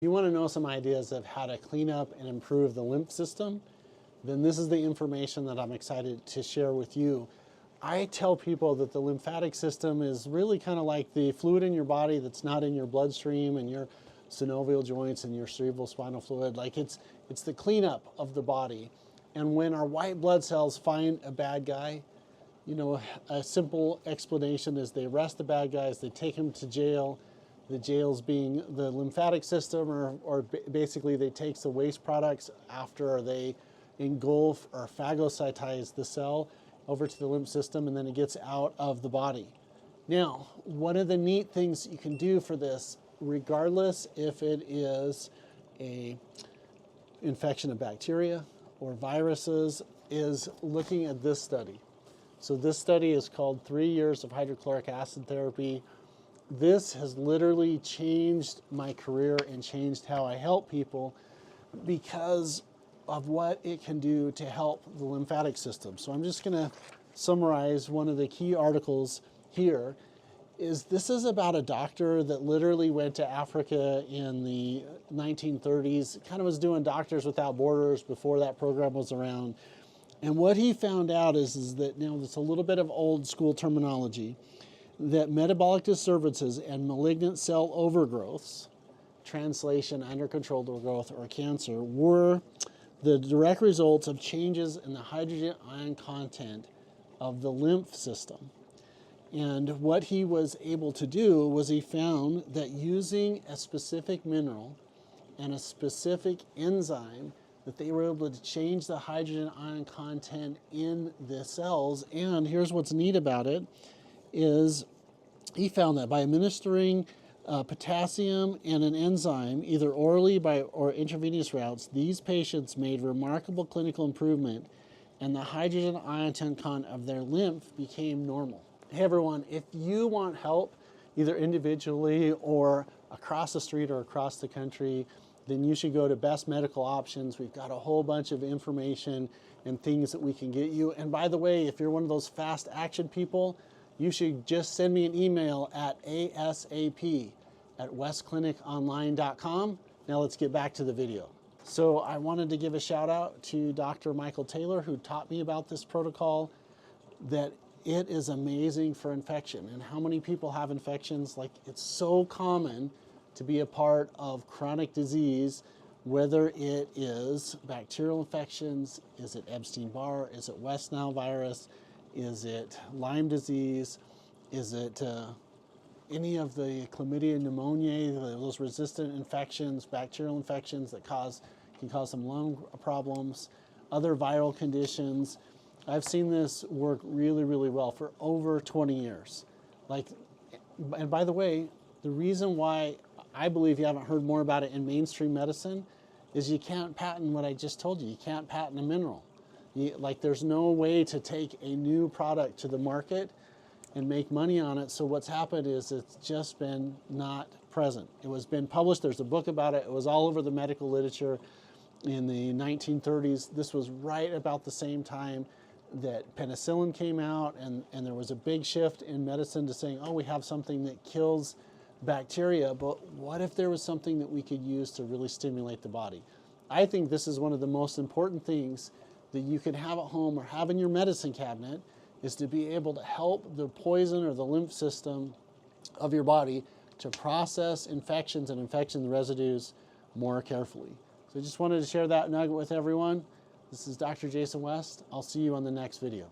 You want to know some ideas of how to clean up and improve the lymph system? Then this is the information that I'm excited to share with you. I tell people that the lymphatic system is really kind of like the fluid in your body that's not in your bloodstream and your synovial joints and your cerebrospinal fluid. Like it's the cleanup of the body. And when our white blood cells find a bad guy, you know, a simple explanation is they arrest the bad guys, they take him to jail. The jails being the lymphatic system, or basically they take the waste products after they engulf or phagocytize the cell over to the lymph system, and then it gets out of the body. Now, one of the neat things you can do for this, regardless if it is a infection of bacteria or viruses, is looking at this study. So this study is called 3 years of hydrochloric acid therapy. This has literally changed my career and changed how I help people because of what it can do to help the lymphatic system. So I'm just going to summarize one of the key articles here. This is about a doctor that literally went to Africa in the 1930s, kind of was doing Doctors Without Borders before that program was around. And what he found out is that, now it's a little bit of old school terminology, that metabolic disturbances and malignant cell overgrowths, translation under controlled growth or cancer, were the direct results of changes in the hydrogen ion content of the lymph system. And what he was able to do was he found that using a specific mineral and a specific enzyme, that they were able to change the hydrogen ion content in the cells. And here's what's neat about it, is he found that by administering potassium and an enzyme, either orally or intravenous routes, these patients made remarkable clinical improvement, and the hydrogen ion content of their lymph became normal. Hey everyone, if you want help, either individually or across the street or across the country, then you should go to Best Medical Options. We've got a whole bunch of information and things that we can get you. And by the way, if you're one of those fast action people, you should just send me an email at asap@westcliniconline.com. Now let's get back to the video. So I wanted to give a shout out to Dr. Michael Taylor, who taught me about this protocol, that it is amazing for infection. And how many people have infections? Like, it's so common to be a part of chronic disease, whether it is bacterial infections, is it Epstein-Barr, is it West Nile virus, is it Lyme disease? Is it any of the chlamydia pneumoniae, those resistant infections, bacterial infections that can cause some lung problems, other viral conditions? I've seen this work really, really well for over 20 years. And by the way, the reason why I believe you haven't heard more about it in mainstream medicine is you can't patent what I just told you. You can't patent a mineral. There's no way to take a new product to the market and make money on it. So what's happened is it's just been not present. It was been published, there's a book about it, it was all over the medical literature in the 1930s. This was right about the same time that penicillin came out, and there was a big shift in medicine to saying, oh, we have something that kills bacteria, but what if there was something that we could use to really stimulate the body? I think this is one of the most important things that you can have at home or have in your medicine cabinet, is to be able to help the poison or the lymph system of your body to process infections and infection residues more carefully. So I just wanted to share that nugget with everyone. This is Dr. Jason West. I'll see you on the next video.